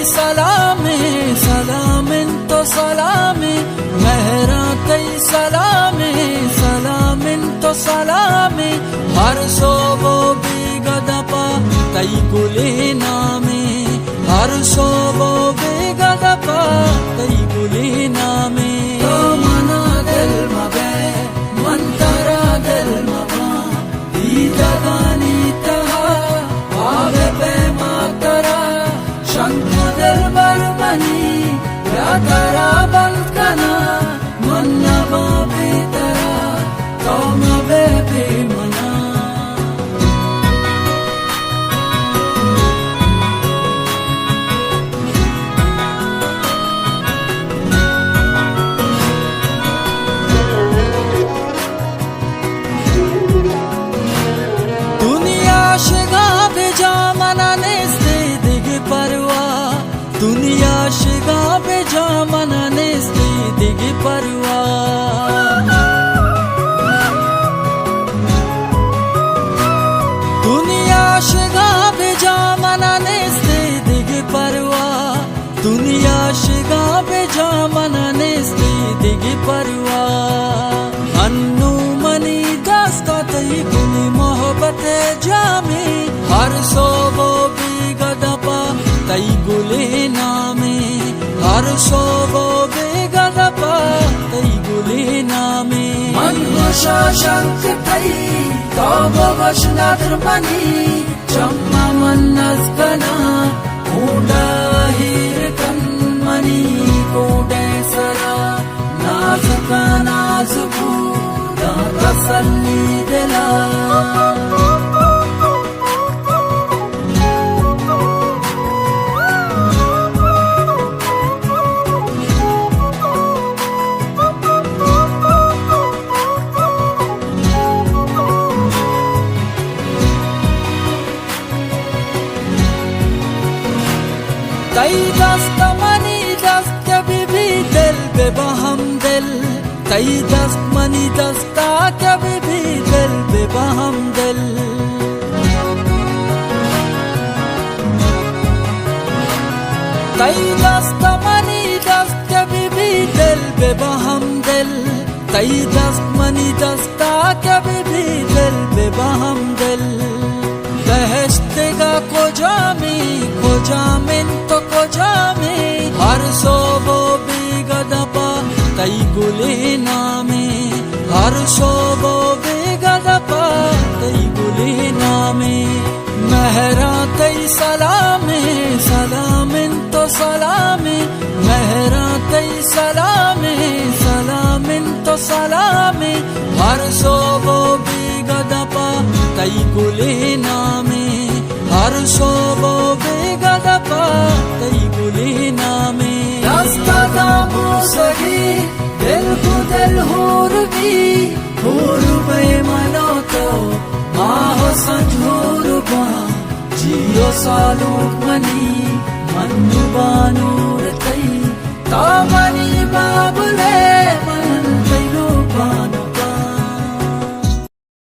salame, salaminto salame, mehra tei salame, salaminto salame, har sobo bigadapa tei guliname, har sobo bigadapa tei guliname. To mana dil mabe, mantara dil maba, idagani taha, ave pe matara, shankha dil barmani, yatara balkana, manna babe tara, to mabe pe mana. दुनिया Shiga बेजा मनाने से दिगी परवा, दुनिया Shiga बेजा मनाने से दिगी परवा, दुनिया शिगा बेजा मनाने से दिगी परवा. अन्नू मनी दास्ता तई गुनी मोहब्बत जामे, हर सोबो बिगदपा तई गुलिनामे, हर सोबो बिगदपा तई गुलिनामे. मनुष्य शंक तई तोबो वशनाद्र मनी, चम्मा मन्नस कना ऊंडा हीर कन्मनी, कोडे सरा नाजुका नाजुकू दा तसल्ली दिला. तई दस्त मनी दस्त कभी दिल बेबहम दिल, तई दस्त मनी दस्ता कभी दिल बेबहम दिल. तई दस्त मनी दस्त कभी दिल बेबहम दिल, तई दस्त मनी दस्ता कभी दिल बेबहम दिल. बहश्तेगा को जामिन तो को जामे, हर सोबो बिगदपा तई गुलिनामे, हर सोबो बिगदपा तई गुलिनामे. मेहरा तई Salameh, salaminto salame, mehra tei salame, salaminto salame, har sobo bigadapa tei guliname, har sobo bigadapa tei guliname. Rasta da musagi dil ko dil hurbi manoto maho sanjurba, jiyo saluk mani manu banur tei tamani baba.